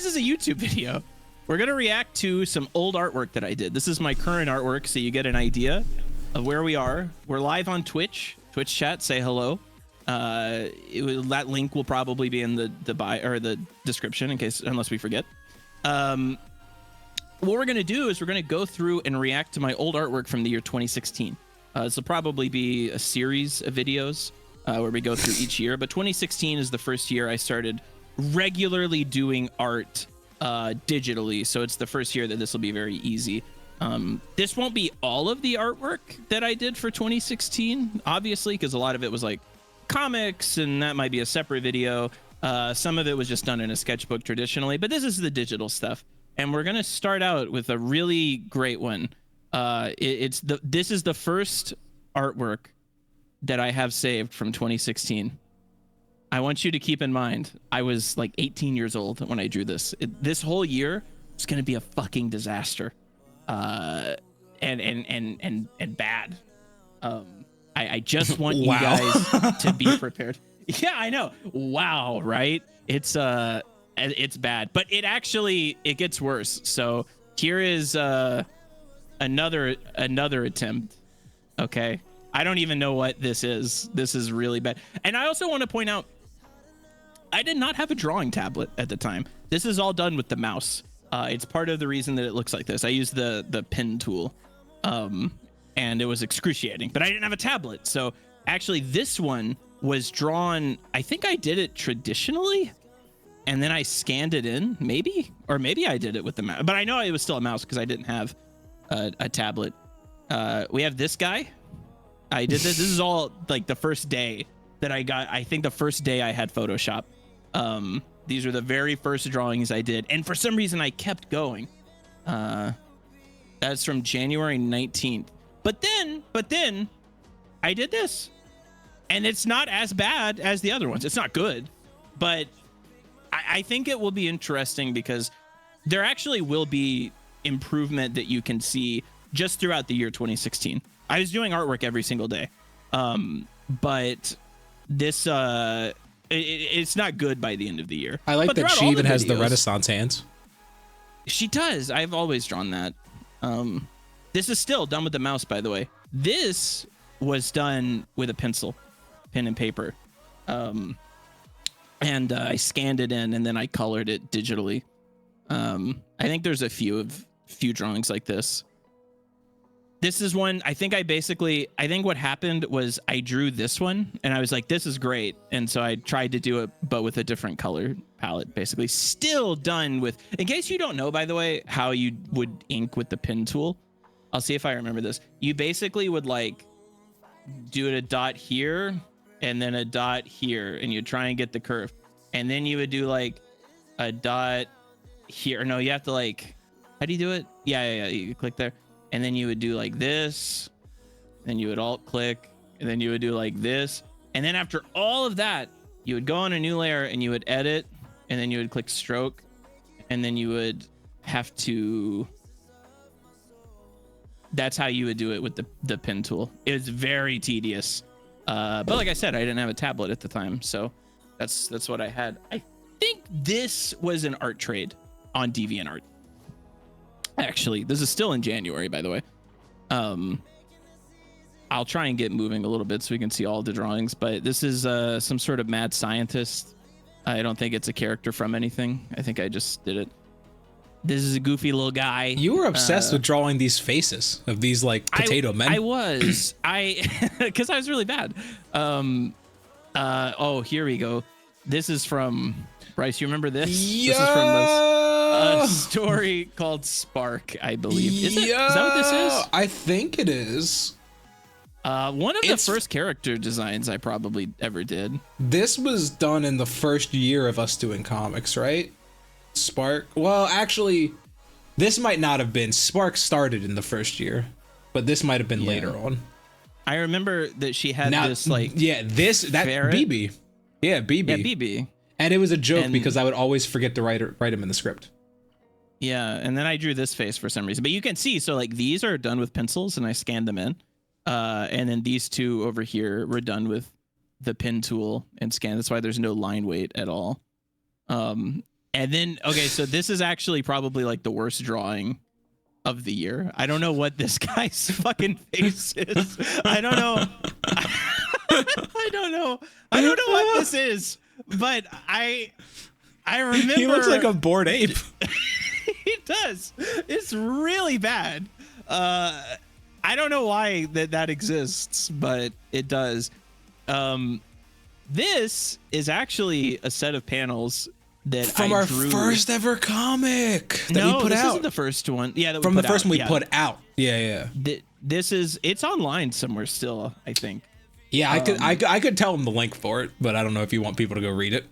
is a YouTube video. We're going to react to some old artwork that I did. This is my current artwork, so you get an idea of where we are. We're live on Twitch chat. Say hello. That link will probably be in the bio or the description unless we forget. What we're going to do is we're going to go through and react to my old artwork from the year 2016. This will probably be a series of videos where we go through each year, but 2016 is the first year I started regularly doing art digitally, so it's the first year that this will be very easy. This won't be all of the artwork that I did for 2016, obviously, because a lot of it was like comics, and that might be a separate video. Some of it was just done in a sketchbook traditionally, but this is the digital stuff. And we're gonna start out with a really great one. This is the first artwork that I have saved from 2016. I want you to keep in mind, I was like 18 years old when I drew this. This whole year is gonna be a fucking disaster, and bad. I just want you guys to be prepared. Yeah, I know. Wow, right? It's bad, but it gets worse. So here is another attempt. Okay, I don't even know what this is. This is really bad. And I also want to point out, I did not have a drawing tablet at the time. This is all done with the mouse. It's part of the reason that it looks like this. I used the pen tool, and it was excruciating, but I didn't have a tablet. So actually this one was drawn, I think I did it traditionally, and then I scanned it in, maybe I did it with the mouse, but I know it was still a mouse because I didn't have a tablet. We have this guy. I did this. This is all like the first day that I think the first day I had Photoshop. These are the very first drawings I did, and for some reason I kept going. That's from January 19th. But then I did this, and it's not as bad as the other ones. It's not good, but I think it will be interesting because there actually will be improvement that you can see just throughout the year 2016. I was doing artwork every single day, but this it's not good by the end of the year. I like that she even has the Renaissance hands. She does. I've always drawn that. This is still done with the mouse, by the way. This was done with a pencil, pen and paper. And I scanned it in, and then I colored it digitally. I think there's a few drawings like this. This is one, I think what happened was I drew this one and I was like, this is great. And so I tried to do it, but with a different color palette, basically. Still done with, in case you don't know, by the way, how you would ink with the pen tool. I'll see if I remember this. You basically would like do a dot here and then a dot here, and you'd try and get the curve. And then you would do like a dot here. No, you have to like, how do you do it? Yeah. You click there. And then you would do like this, then you would alt click, and then you would do like this. And then after all of that, you would go on a new layer and you would edit, and then you would click stroke, and then you would have to, that's how you would do it with the pen tool. It was very tedious. But like I said, I didn't have a tablet at the time, so that's what I had. I think this was an art trade on DeviantArt. Actually, this is still in January, by the way. I'll try and get moving a little bit so we can see all the drawings, but this is some sort of mad scientist. I don't think it's a character from anything. I think I just did it. This is a goofy little guy. You were obsessed with drawing these faces of these like potato men. I was. Because I was really bad. Oh, here we go. This is from Bryce. You remember this? Yeah. This is from a story called Spark, I believe. Is it? Is that what this is? I think it is. One of the first character designs I probably ever did. This was done in the first year of us doing comics, right? Spark. Well, actually, this might not have been. Spark started in the first year, but this might have been later on. I remember that she had this like ferret. BB. Yeah, BB. Yeah, BB. And it was a joke because I would always forget to write him in the script. Yeah, and then I drew this face for some reason. But you can see, so like these are done with pencils, and I scanned them in. And then these two over here were done with the pen tool and scan. That's why there's no line weight at all. And And then, okay, so this is actually probably like the worst drawing of the year. I don't know what this guy's fucking face is. I don't know. I don't know. I don't know what this is, but I remember. He looks like a bored ape. He does. It's really bad. I don't know why that exists, but it does. This is actually a set of panels that from I our drew. first ever comic that we put this out. isn't the first one. Yeah, that we from put the first out. one we put out. Yeah. It's online somewhere still, I think. Yeah, I could tell them the link for it, but I don't know if you want people to go read it.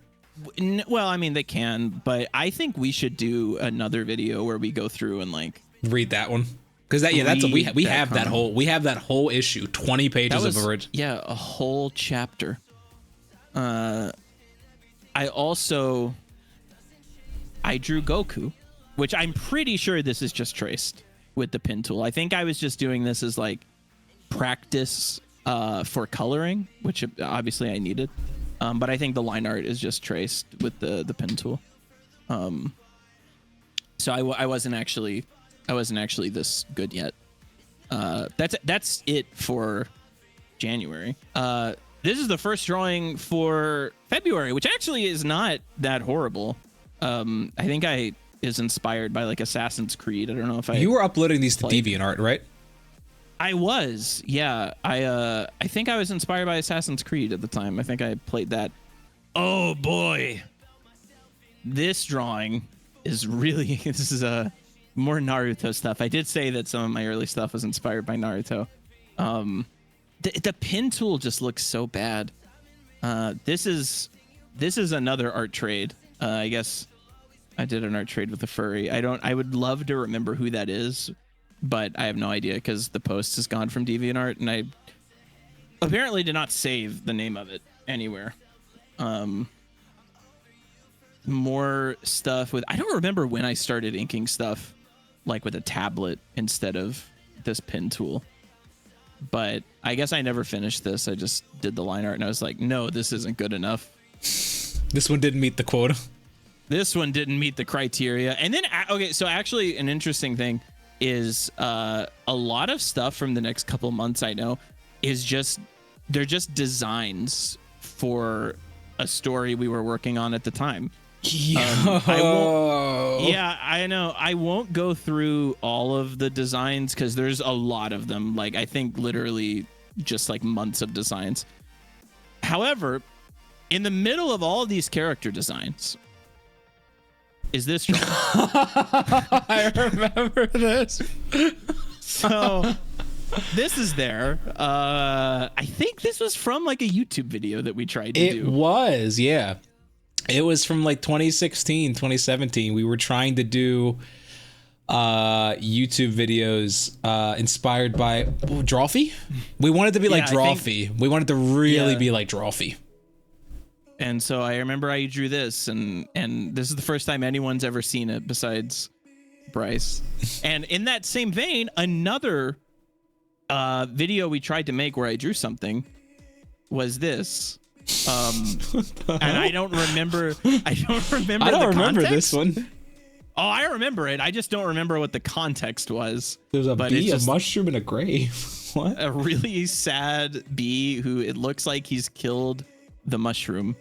Well, I mean they can, but I think we should do another video where we go through and like read that one. Because we have that whole issue, 20 pages of original. Yeah, a whole chapter. I drew Goku, which I'm pretty sure this is just traced with the pen tool. I think I was just doing this as like practice for coloring, which obviously I needed. But I think the line art is just traced with the pen tool. So I wasn't actually this good yet. That's it for January. This is the first drawing for February, which actually is not that horrible. I think I is inspired by like Assassin's Creed. I don't know if you were uploading these to DeviantArt, right? I was, yeah. I think I was inspired by Assassin's Creed at the time. I think I played that. Oh boy, this drawing is really this is more Naruto stuff. I did say that some of my early stuff was inspired by Naruto. The pen tool just looks so bad. This is another art trade. I guess I did an art trade with a furry. I would love to remember who that is, but I have no idea because the post is gone from DeviantArt, and I apparently did not save the name of it anywhere. More stuff with. I don't remember when I started inking stuff like with a tablet instead of this pen tool. But I guess I never finished this. I just did the line art and I was like, no, this isn't good enough. This one didn't meet the quota. This one didn't meet the criteria. And then, okay, so actually an interesting thing is a lot of stuff from the next couple months I know is just, they're just designs for a story we were working on at the time. I know. I won't go through all of the designs because there's a lot of them. Like, I think literally just like months of designs. However, in the middle of all of these character designs is this drawing. I remember this. So this is there. I think this was from like a YouTube video that we tried to do. It was, yeah. It was from like 2016, 2017. We were trying to do YouTube videos inspired by Drawfee. We wanted to be like Drawfee. We wanted to really be like Drawfee. And so I remember I drew this, and this is the first time anyone's ever seen it besides Bryce. And in that same vein, another video we tried to make where I drew something was this. And I don't remember this one. Oh, I remember it. I just don't remember what the context was. There's a bee, a mushroom, and a grave. What? A really sad bee who it looks like he's killed the mushroom.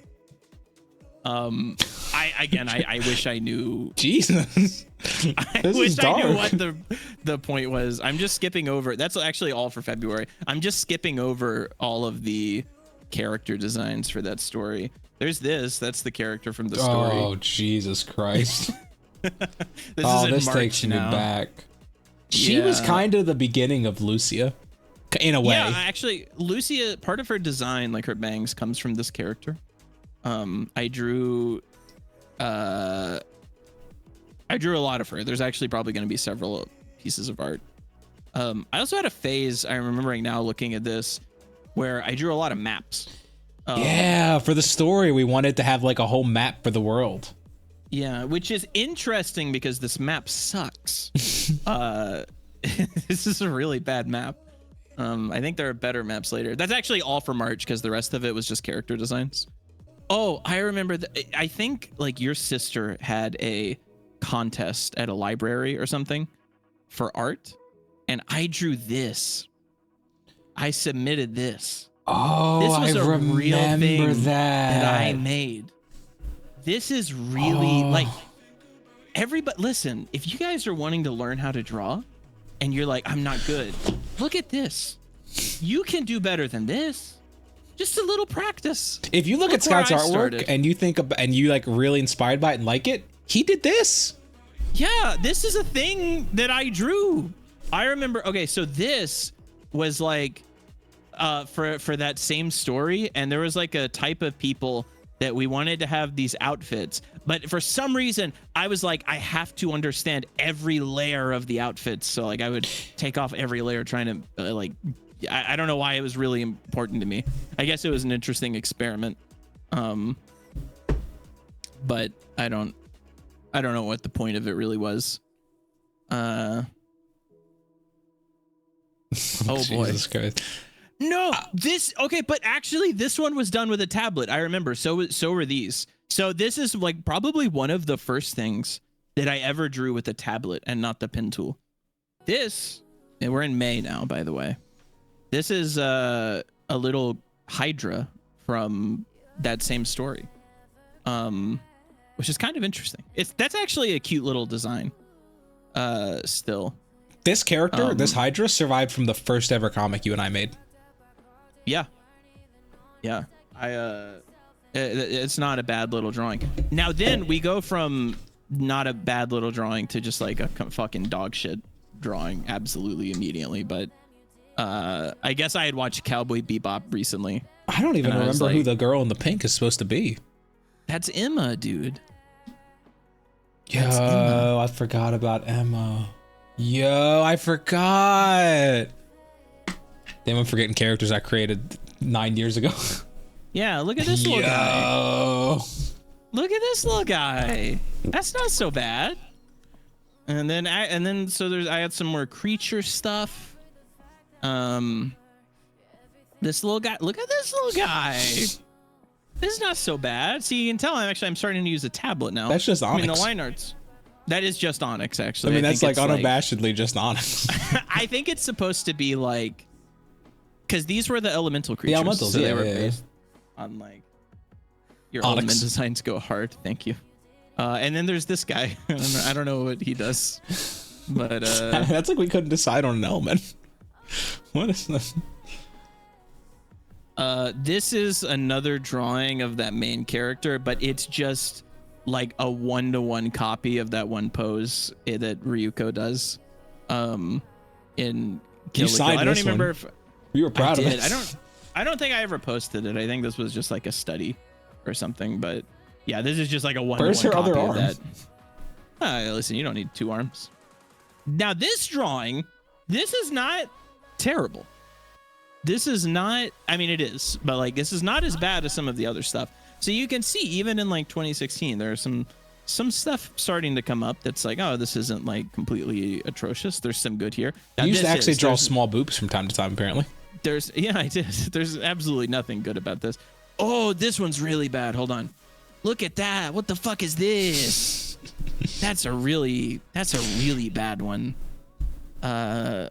I wish I knew. Jesus. I wish I knew what the point was. I'm just skipping over. That's actually all for February. I'm just skipping over all of the character designs for that story. There's this. That's the character from the story. Oh, Jesus Christ. This takes me back. She was kind of the beginning of Lucia, in a way. Yeah, actually, Lucia, part of her design, like her bangs, comes from this character. I drew a lot of her. There's actually probably going to be several pieces of art. I also had a phase, I'm remembering now looking at this, where I drew a lot of maps. Yeah, for the story, we wanted to have like a whole map for the world. Yeah, which is interesting because this map sucks. This is a really bad map. I think there are better maps later. That's actually all for March because the rest of it was just character designs. Oh, I remember that. I think like your sister had a contest at a library or something for art, and I drew this. I submitted this. Oh, This was I a remember real thing that I made. This is really like everybody. Listen, if you guys are wanting to learn how to draw, and you're like, I'm not good, look at this. You can do better than this. Just a little practice. If you look at Scott's artwork started. and you think about, and you like really inspired by it and like it, he did this. Yeah, this is a thing that I drew. I remember. Okay, so this was like for that same story, and there was like a type of people that we wanted to have these outfits, but for some reason I was like, I have to understand every layer of the outfits. So like I would take off every layer trying to I don't know why it was really important to me. I guess it was an interesting experiment. But I don't know what the point of it really was. Oh boy. Jesus Christ. No, okay, but actually this one was done with a tablet. I remember. So were these. So this is like probably one of the first things that I ever drew with a tablet and not the pen tool. This, and we're in May now, by the way. This is a little Hydra from that same story, which is kind of interesting. That's actually a cute little design. Still, this character, this Hydra, survived from the first ever comic you and I made. Yeah. It's not a bad little drawing. Now then we go from not a bad little drawing to just like a fucking dog shit drawing absolutely immediately. But I guess I had watched Cowboy Bebop recently. I don't even remember who the girl in the pink is supposed to be. That's Emma, dude. Yo, I forgot about Emma. Yo, I forgot. Damn, I'm forgetting characters I created 9 years ago. Yeah, look at this little guy. Look at this little guy. That's not so bad. And then I had some more creature stuff. This little guy. Look at this little guy. This is not so bad. See, you can tell I'm starting to use a tablet now. That's just Onyx. I mean, the line arts. That is just Onyx, actually. I mean, that's like unabashedly just Onyx. I think it's supposed to be like, because these were the elemental creatures. The elementals, so yeah, they were yeah, based on like your Onyx. element designs go hard. Thank you. And then there's this guy. I don't know what he does, but that's like we couldn't decide on an element. What is this? This is another drawing of that main character, but it's just like a 1-to-1 copy of that one pose that Ryuko does. In Kill la Kill. I don't even remember if you were proud of it. I don't think I ever posted it. I think this was just like a study or something. But yeah, this is just like a 1-to-1 Where's her copy other of arm? that. Listen, you don't need 2 arms. Now this drawing, this is not terrible. This is not, I mean, it is, but like, this is not as bad as some of the other stuff. So you can see even in like 2016, there's some stuff starting to come up that's like, oh, this isn't like completely atrocious. There's some good here. Now, You used to actually draw small boobs from time to time, apparently. Yeah, I did. There's absolutely nothing good about this. Oh, this one's really bad. Hold on. Look at that. What the fuck is this? That's a really bad one. I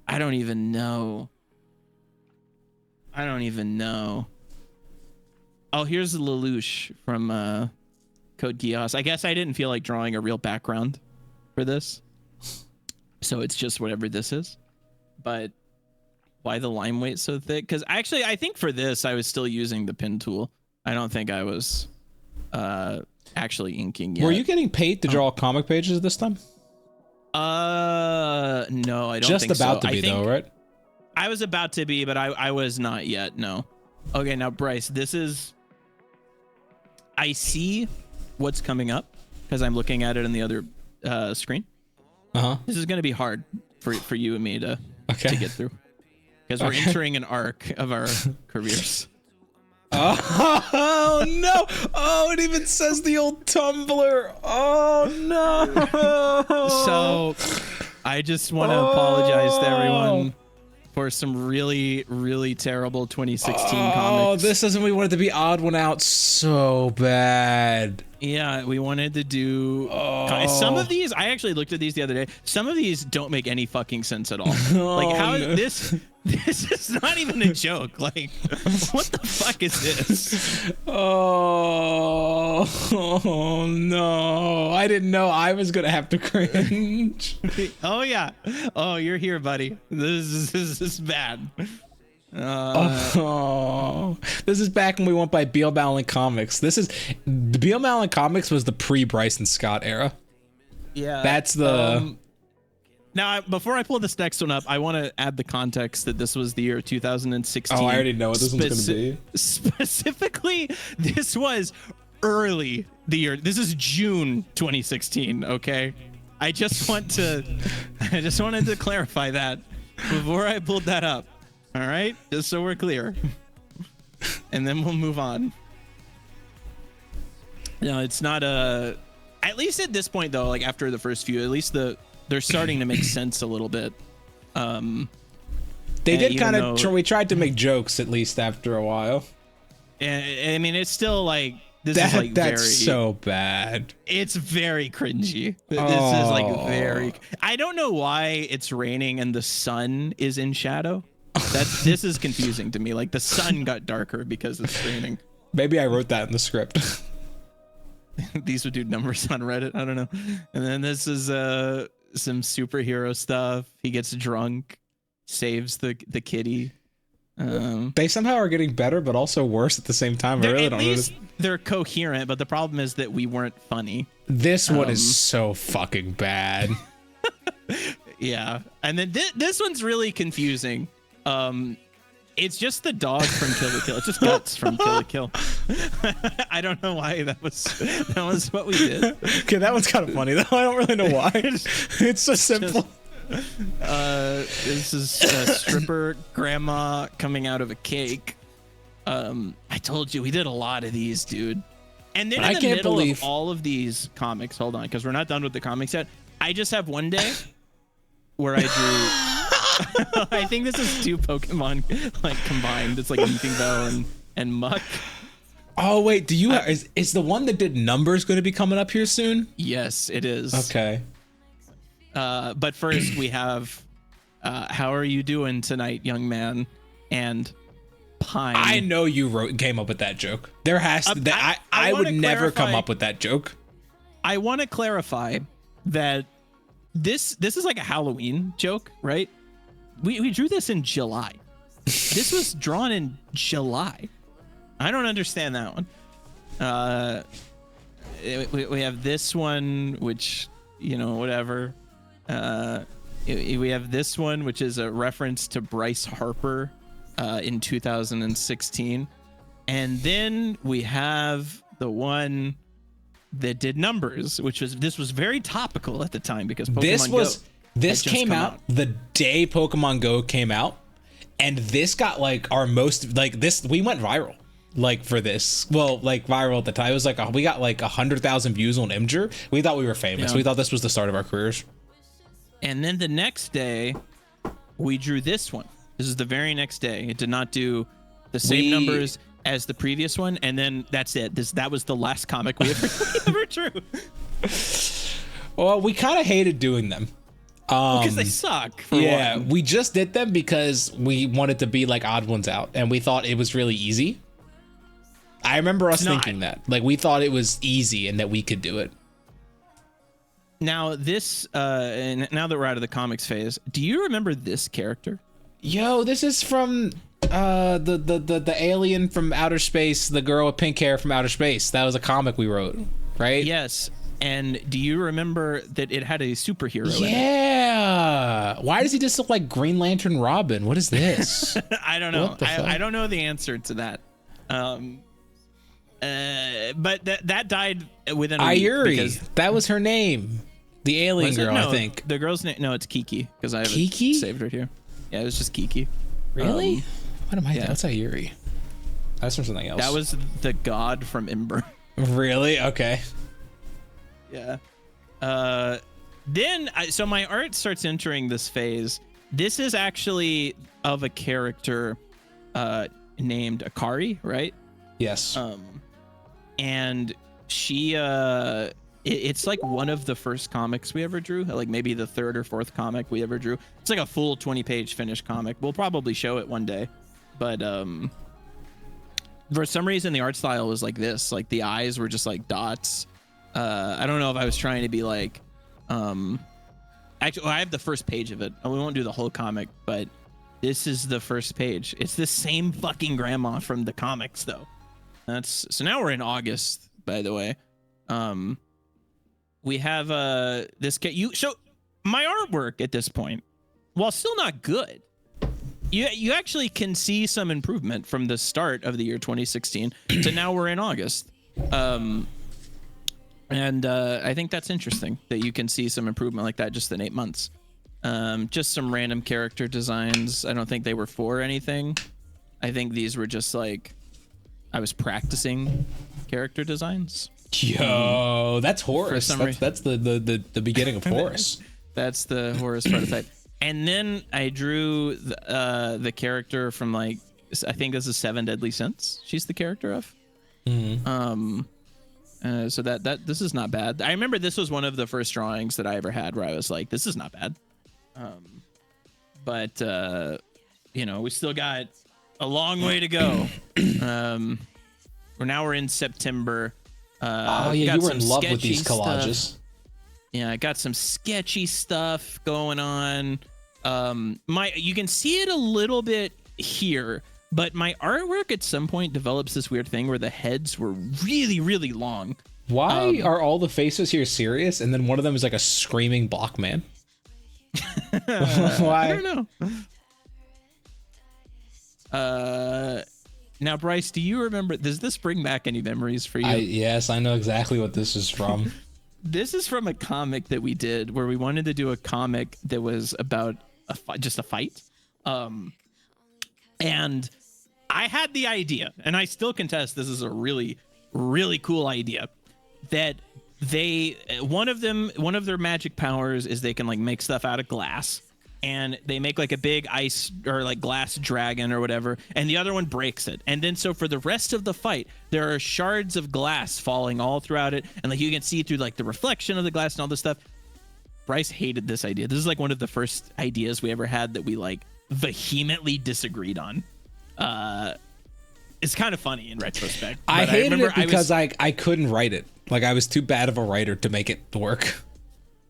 don't even know. Oh, here's Lelouch from Code Geass. I guess I didn't feel like drawing a real background for this, so it's just whatever this is. But why the line weight so thick? Because actually, I think for this, I was still using the pen tool. I don't think I was actually inking yet. Were you getting paid to draw comic pages this time? No, I don't Just think so. about to be, though, right? I was about to be, but I was not yet. No. Okay, now Bryce, this is. I see what's coming up because I'm looking at it in the other screen. This is going to be hard for you and me to get through because we're entering an arc of our careers. Oh no! Oh, it even says the old Tumblr. Oh no! So I just want to apologize to everyone for some really, really terrible 2016 Oh, comics. this isn't. We wanted to be odd one out so bad. Yeah, we wanted to do some of these. I actually looked at these the other day. Some of these don't make any fucking sense at all. Like how no. this is not even a joke. Like what the fuck is this? Oh no! I didn't know I was gonna have to cringe. Oh yeah. Oh, you're here, buddy. This is bad. This is back when we went by Beal Malin Comics. Beal Malin Comics was the pre-Bryson Scott era. Yeah. That's the. Now, before I pull this next one up, I want to add the context that this was the year 2016. Oh, I already know what this one's going to be. Specifically, this was early the year. This is June 2016. Okay, I just wanted to clarify that before I pulled that up. All right, just so we're clear, and then we'll move on. No, it's not a. At least at this point, though, like after the first few, at least they're starting to make sense a little bit. They did kind of. We tried to make jokes at least after a while. And I mean, it's still like this is like that's very, so bad. It's very cringy. This is like very. I don't know why it's raining and the sun is in shadow. This is confusing to me. Like the sun got darker because it's raining. Maybe I wrote that in the script. These would do numbers on Reddit. I don't know. And then this is some superhero stuff. He gets drunk, saves the kitty. They somehow are getting better, but also worse at the same time. I really don't know. They're coherent, but the problem is that we weren't funny. This one is so fucking bad. Yeah, and then this one's really confusing. It's just the dog from Kill la Kill. It's just Guts from Kill la Kill. I don't know why that was what we did. Okay, that one's kind of funny though. I don't really know why. It's so simple. This is a stripper grandma coming out of a cake. I told you we did a lot of these, dude. And then in the middle of all of these comics, hold on, because we're not done with the comics yet. I just have one day where I drew. I think this is two Pokemon like combined. It's like Leaping Bell and Muck. Oh wait, do you is the one that did numbers going to be coming up here soon? Yes, it is. Okay. But first we have how are you doing tonight, young man? And Pine. I know you came up with that joke. There has to I would never come up with that joke. I want to clarify that this is like a Halloween joke, right? We drew this in July. This was drawn in July. I don't understand that one. We have this one, which, you know, whatever. We have this one, which is a reference to Bryce Harper in 2016. And then we have the one that did numbers, this was very topical at the time because Pokemon This came out the day Pokemon Go came out, and this got like our most like this. We went viral like for this. Well, like viral at the time. It was like we got like 100,000 views on Imgur. We thought we were famous. Yeah. We thought this was the start of our careers. And then the next day, we drew this one. This is the very next day. It did not do the same numbers as the previous one, and then that's it. That was the last comic we ever drew. Well, we kind of hated doing them. Because they suck. Yeah, we just did them because we wanted to be like odd ones out, and we thought it was really easy. I remember us thinking that, like, we thought it was easy and that we could do it. Now this, and now that we're out of the comics phase, do you remember this character? Yo, this is from the alien from outer space, the girl with pink hair from outer space. That was a comic we wrote, right? Yes. And do you remember that it had a superhero in it? Yeah. Why does he just look like Green Lantern Robin? What is this? I don't know. I don't know the answer to that. But that died within a week. Ayuri. That was her name. The alien girl, no, I think. The girl's name. No, it's Kiki. Because I have it saved right here. Yeah, it was just Kiki. Really? What am I? Yeah. That's Ayuri. That's from something else. That was the god from Ember. Really? Okay. Yeah. Then so my art starts entering this phase, This is actually of a character named Akari, right? Yes. And she it's like one of the first comics we ever drew, like maybe the third or fourth comic we ever drew. It's like a full 20-page finished comic. We'll probably show it one day, but for some reason the art style was like this, like the eyes were just like dots. I don't know if I was trying to be like actually, I have the first page of it. We won't do the whole comic, but this is the first page. It's the same fucking grandma from the comics though. That's so now we're in August, by the way. We have this so my artwork at this point, while still not good, you actually can see some improvement from the start of the year 2016 to now we're in August. And I think that's interesting that you can see some improvement like that just in 8 months. Just some random character designs. I don't think they were for anything. I think these were just like I was practicing character designs. Yo, that's Horus. That's the beginning of Horus. That's the Horus prototype. And then I drew the character from like I think this is Seven Deadly Sins. She's the character of. Mm-hmm. So that this is not bad. I remember this was one of the first drawings that I ever had where I was like, this is not bad. But you know, we still got a long way to go. We're in September. Oh yeah, you were in love with these collages. Stuff. Yeah, I got some sketchy stuff going on. You can see it a little bit here, but my artwork at some point develops this weird thing where the heads were really, really long. Why are all the faces here serious, and then one of them is like a screaming block man? Why? I don't know. Now, Bryce, do you remember? Does this bring back any memories for you? Yes, I know exactly what this is from. This is from a comic that we did where we wanted to do a comic that was about just a fight. And I had the idea, and I still contest this is a really, really cool idea, that one of their magic powers is they can like make stuff out of glass, and they make like a big ice or like glass dragon or whatever, and the other one breaks it. And then so for the rest of the fight, there are shards of glass falling all throughout it, and like you can see through like the reflection of the glass and all this stuff. Bryce hated this idea. This is like one of the first ideas we ever had that we like vehemently disagreed on. It's kind of funny in retrospect. I hated it because I couldn't write it. Like I was too bad of a writer to make it work.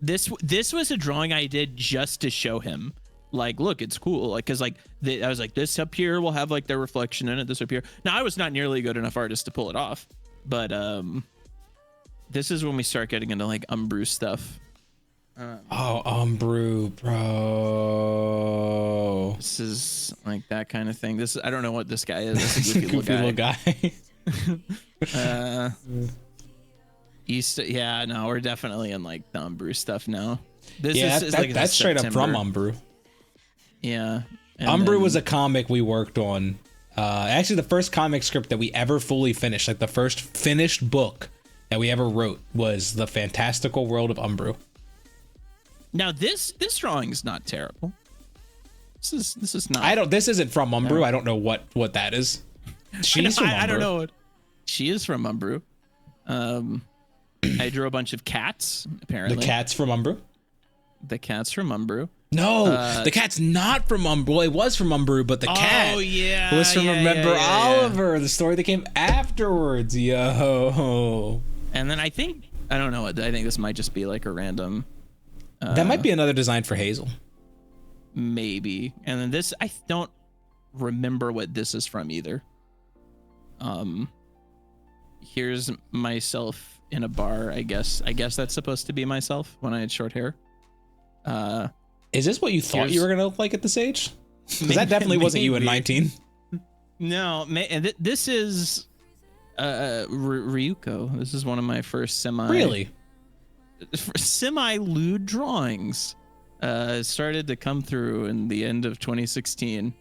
This was a drawing I did just to show him, like, look, it's cool. Like, cause like I was like, this up here will have like their reflection in it. This up here. Now I was not nearly a good enough artist to pull it off, but this is when we start getting into like Umbrew stuff. Oh, Umbrew, bro. This is like that kind of thing. I don't know what this guy is. This is a goofy little guy. Yeah, no, we're definitely in like the Umbrew stuff now. That's straight up from Umbrew. Yeah. Umbrew was a comic we worked on. Actually, the first comic script that we ever fully finished, like the first finished book that we ever wrote, was The Fantastical World of Umbrew. Now this drawing is not terrible. This is not. This isn't from Umbrew. I don't know what that is. She's from Umbrew. I don't know what. She is from Umbrew. I drew a bunch of cats. Apparently, the cat's from Umbrew. The cat's from Umbrew. No, the cat's not from Umbrew. Well, it was from Umbrew, but the cat was from Remember Oliver, the story that came afterwards. Yo. And then I think this might just be like a random. That might be another design for Hazel. Maybe. And then this, I don't remember what this is from either. Here's myself in a bar, I guess. I guess that's supposed to be myself when I had short hair. Is this what you thought you were gonna look like at this age? Because that definitely wasn't you at 19. No, this is Ryuko. This is one of my first semi-lewd drawings. Started to come through in the end of 2016.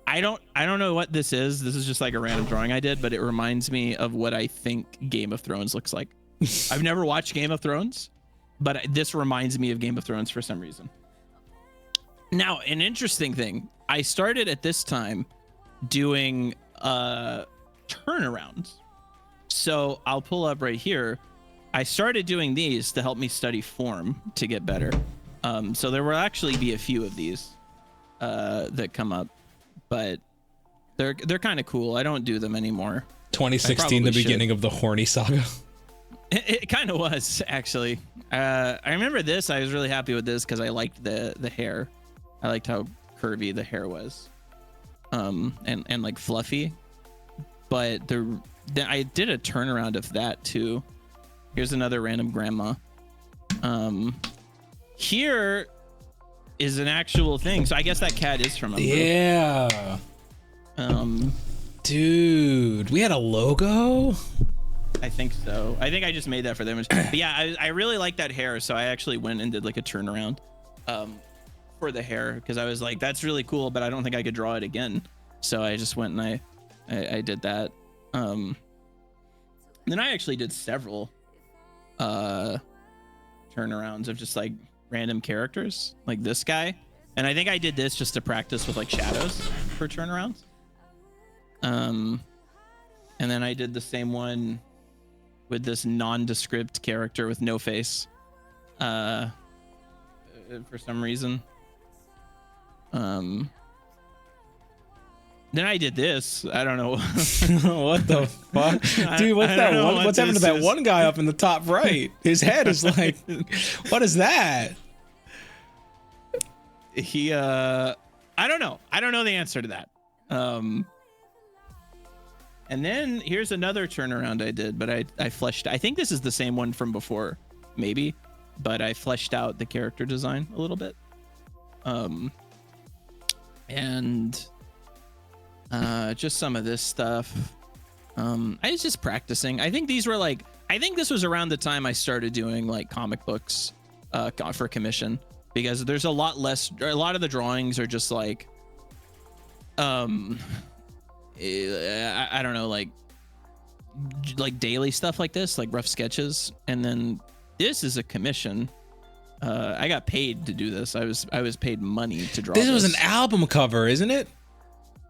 I don't know what this is. This is just like a random drawing I did, but it reminds me of what I think Game of Thrones looks like. I've never watched Game of Thrones, but this reminds me of Game of Thrones for some reason. Now, an interesting thing, I started at this time doing turnarounds. So I'll pull up right here. I started doing these to help me study form to get better. So there will actually be a few of these that come up, but they're kind of cool. I don't do them anymore. 2016, the beginning of the horny saga. It kind of was, actually. I remember this. I was really happy with this because I liked the hair. I liked how curvy the hair was, and like fluffy. But I did a turnaround of that too. Here's another random grandma. Here is an actual thing. So I guess that cat is from Umber. Yeah. Dude, we had a logo. I think so. I think I just made that for them. But yeah, I really like that hair, so I actually went and did like a turnaround for the hair because I was like, that's really cool, but I don't think I could draw it again. So I just went and I did that. Then I actually did several turnarounds of just like random characters, like this guy. And I think I did this just to practice with like shadows for turnarounds. And then I did the same one with this nondescript character with no face for some reason. Then I did this. I don't know. What the fuck? Dude, what's that one? What's happened to that one guy up in the top right? His head is like, what is that? He I don't know. I don't know the answer to that. And then here's another turnaround I did, but I fleshed. I think this is the same one from before, maybe, but I fleshed out the character design a little bit. And just some of this stuff. I was just practicing. I think these were like, I think this was around the time I started doing like comic books for commission, because there's a lot less, a lot of the drawings are just like, I don't know, like daily stuff like this, like rough sketches. And then this is a commission. I got paid to do this. I was paid money to draw this. This was an album cover, isn't it?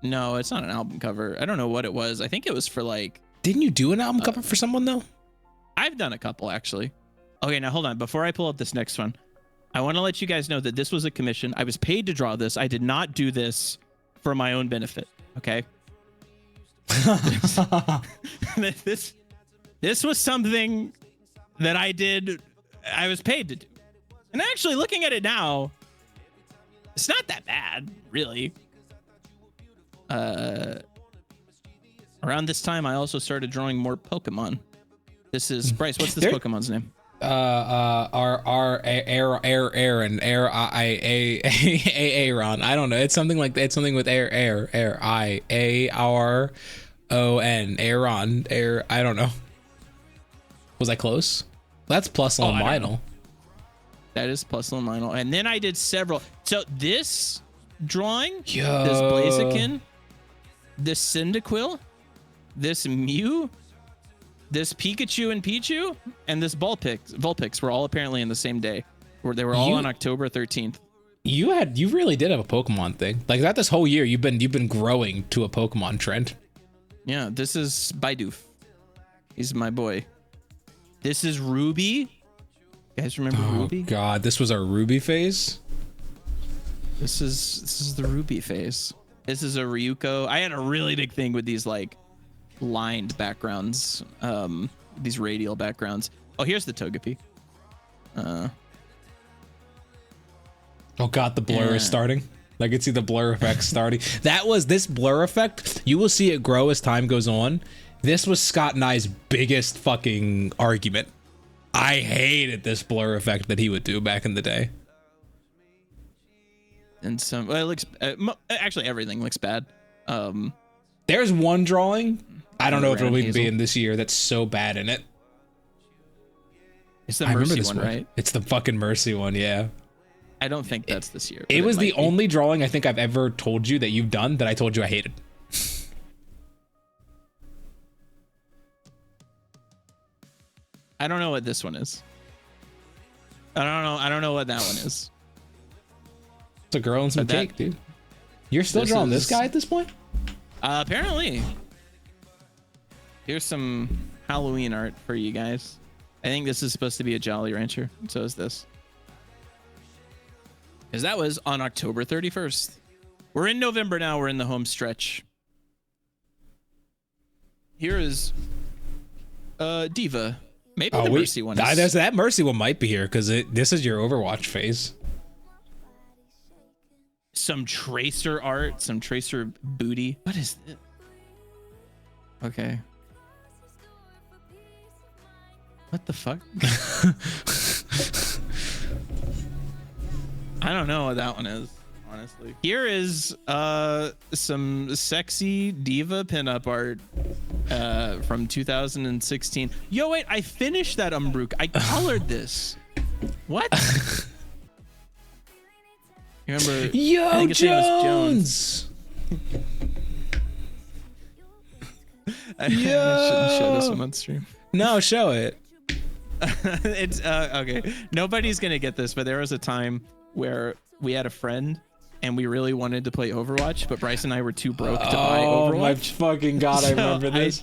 No, it's not an album cover. I don't know what it was. I think it was for like... Didn't you do an album cover for someone though? I've done a couple actually. Okay, now hold on. Before I pull up this next one, I want to let you guys know that this was a commission. I was paid to draw this. I did not do this for my own benefit. Okay. This was something that I did. I was paid to do. And actually looking at it now, it's not that bad, really. Around this time, I also started drawing more Pokemon. This is Bryce. What's this Pokemon's name? Aaron. I don't know. It's something like it's something with Aaron. Aaron. I don't know. Was I close? That's plus on Lionel. That is plus on Lionel. And then I did several. So this drawing, this Yo. Blaziken, this Cyndaquil, this Mew, this Pikachu and Pichu, and this Vulpix were all apparently in the same day. Where they were all on October 13th. You really did have a Pokemon thing. Like that this whole year you've been growing to a Pokemon trend. Yeah, this is Bidoof. He's my boy. This is Ruby. You guys remember Ruby? Oh god, this was our Ruby phase. This is the Ruby phase. This is a Ryuko. I had a really big thing with these like lined backgrounds, these radial backgrounds. Oh, here's the Togepi. Oh god, the blur is starting. I can see the blur effect starting. This blur effect, you will see it grow as time goes on. This was Scott and I's biggest fucking argument. I hated this blur effect that he would do back in the day. And some, well, it looks, actually everything looks bad. There's one drawing, I don't know if it'll even be in this year, that's so bad in it. It's the Mercy one, right? It's the fucking Mercy one, yeah. I don't think that's this year. It was the only drawing I think I've ever told you that you've done that I told you I hated. I don't know what this one is. I don't know what that one is. It's a girl and some cake, dude. You're still drawing this guy at this point? Apparently. Here's some Halloween art for you guys. I think this is supposed to be a Jolly Rancher. So is this. Because that was on October 31st. We're in November now. We're in the home stretch. Here is Diva. Maybe the Mercy one is... That Mercy one might be here because this is your Overwatch phase. Some Tracer art, some Tracer booty. What is this? Okay. What the fuck? I don't know what that one is, honestly. Here is some sexy diva pinup art from 2016. Yo, wait, I finished that Umbrook. I colored this. What? You remember? Yo, I think his name was Jones. I shouldn't show this one on stream. No, show it. It's okay. Nobody's gonna get this, but there was a time where we had a friend and we really wanted to play Overwatch, but Bryce and I were too broke to buy Overwatch. Oh my fucking god, I remember this.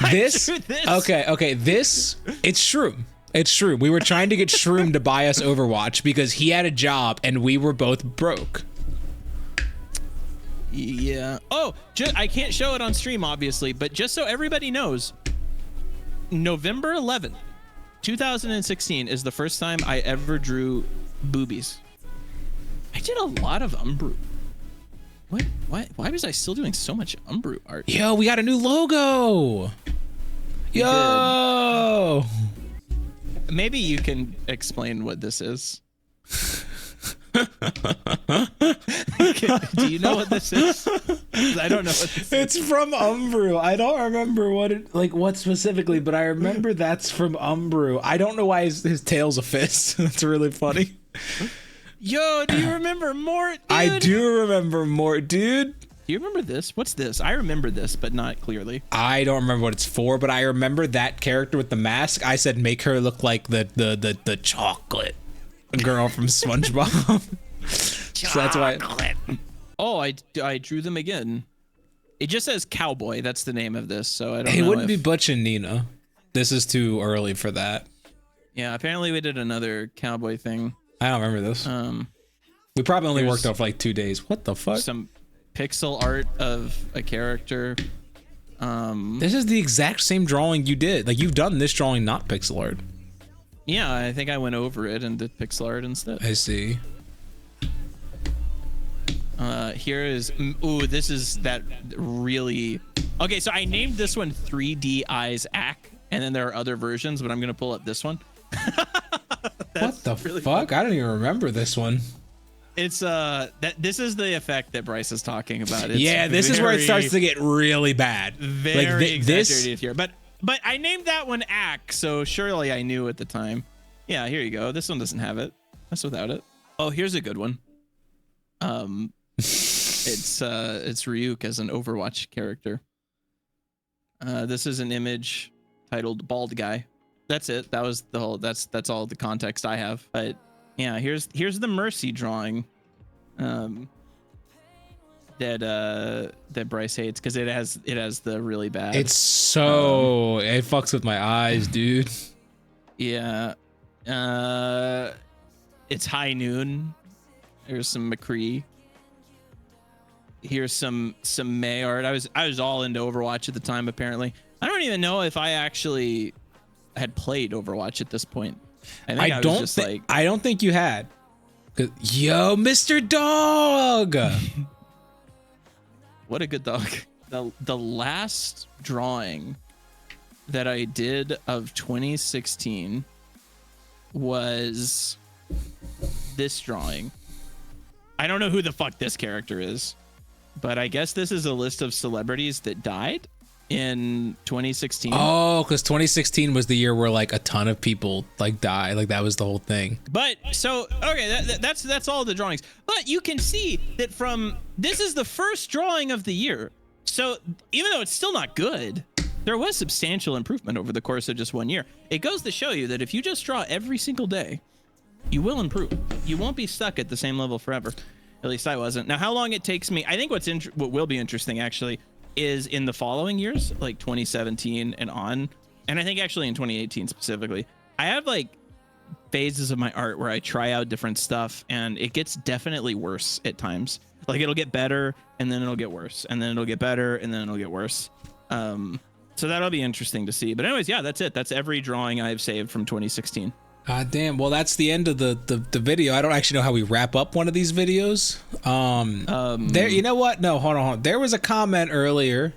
This. Okay, this, it's Shroom. It's Shroom. We were trying to get Shroom to buy us Overwatch because he had a job and we were both broke. Yeah. Oh, I can't show it on stream, obviously, but just so everybody knows, November 11th, 2016 is the first time I ever drew boobies. I did a lot of Umbrew. What? Why was I still doing so much Umbrew art? Yo, we got a new logo. Yo. Maybe you can explain what this is. Do you know what this is? I don't know what this is. It's from Umbrew. I don't remember what specifically, but I remember that's from Umbrew. I don't know why his tail's a fist. That's really funny. Yo, do you remember Mort, dude? I do remember Mort, dude. Do you remember this? What's this? I remember this, but not clearly. I don't remember what it's for, but I remember that character with the mask. I said make her look like the chocolate girl from SpongeBob. So that's why. Oh, I drew them again. It just says Cowboy. That's the name of this, so I don't know. It wouldn't be Butch and Nina. This is too early for that. Yeah, apparently we did another cowboy thing. I don't remember this. We probably only worked out for like 2 days. What the fuck? Some pixel art of a character. This is the exact same drawing you did. Like, you've done this drawing, not pixel art. Yeah, I think I went over it and did pixel art instead. I see. Here is, ooh, this is that really, okay, so I named this one 3D Eyes Ack, and then there are other versions, but I'm gonna pull up this one. What the really fuck? Fun. I don't even remember this one. It's this is the effect that Bryce is talking about. It's yeah, this is where it starts to get really bad. Very exaggerated here. But I named that one Ack, so surely I knew at the time. Yeah, here you go. This one doesn't have it. That's without it. Oh, here's a good one. It's Ryuk as an Overwatch character. This is an image titled Bald Guy. That's it. That was the whole, that's all the context I have. But yeah, here's the Mercy drawing that Bryce hates because it has the really bad. It's so it fucks with my eyes, dude. Yeah. It's High Noon. There's some McCree. Here's some May art. I was all into Overwatch at the time, apparently. I don't even know if I actually had played Overwatch at this point. I don't think you had. Yo, Mr. Dog. What a good dog. The last drawing that I did of 2016 was this drawing. I don't know who the fuck this character is, but I guess this is a list of celebrities that died in 2016. Oh, because 2016 was the year where like a ton of people like died. Like that was the whole thing. But so, okay, that's all the drawings. But you can see that this is the first drawing of the year. So even though it's still not good, there was substantial improvement over the course of just 1 year. It goes to show you that if you just draw every single day, you will improve. You won't be stuck at the same level forever. At least I wasn't. Now, how long it takes me, I think what will be interesting actually is in the following years, like 2017 and on, and I think actually in 2018 specifically, I have like phases of my art where I try out different stuff and it gets definitely worse at times. Like it'll get better and then it'll get worse and then it'll get better and then it'll get worse. So that'll be interesting to see. But anyways, yeah, that's it. That's every drawing I've saved from 2016. Damn. Well, that's the end of the video. I don't actually know how we wrap up one of these videos. There, you know what? No, hold on. There was a comment earlier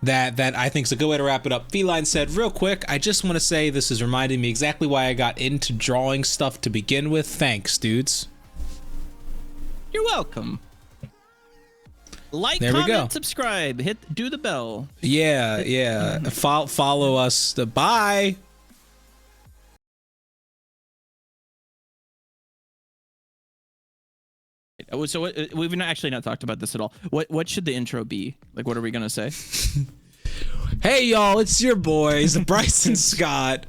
that I think is a good way to wrap it up. Feline said, real quick, I just want to say this is reminding me exactly why I got into drawing stuff to begin with. Thanks, dudes. You're welcome. Like, there comment, subscribe, do the bell. Yeah. Follow us. Bye. So we've actually not talked about this at all. What should the intro be? Like, what are we gonna say? Hey y'all, it's your boys, Bryson Scott,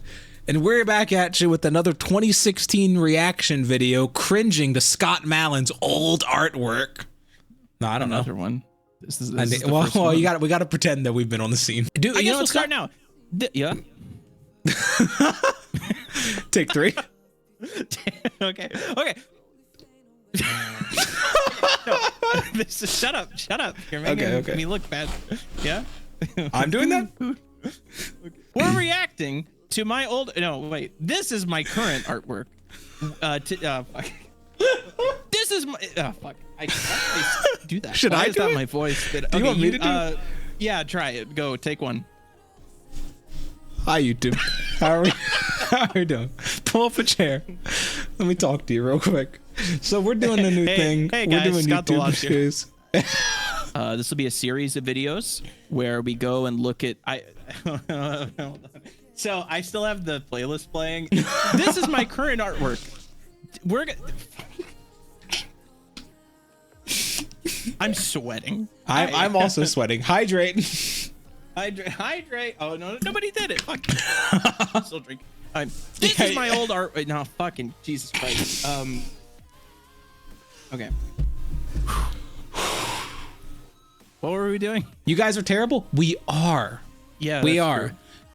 and we're back at you with another 2016 reaction video, cringing to Scott Malin's old artwork. No, I don't know. Another one. This is well, we got to pretend that we've been on the scene. Dude, I guess we'll start now. Yeah. Take 3. Okay. No, shut up. You're making me look bad. Yeah. I'm doing that. We're reacting to my old. No, wait. This is my current artwork. Fuck. This is my. Fuck. I do that. Should I do it? My voice. Do you want me to do it? Yeah, try it. Go. Take one. Hi, YouTube. How are we doing? Pull up a chair. Let me talk to you real quick. So we're doing a new thing. Hey guys, we're doing Scott the YouTube shows. This will be a series of videos where we go and look at. Hold on. So I still have the playlist playing. This is my current artwork. I'm sweating. I'm also sweating. Hydrate. Hydrate. Oh no, nobody did it. Fuck. I'm still drinking. This is my old art. Wait, no, fucking Jesus Christ. Okay. What were we doing? You guys are terrible. We are. Yeah, we are. True.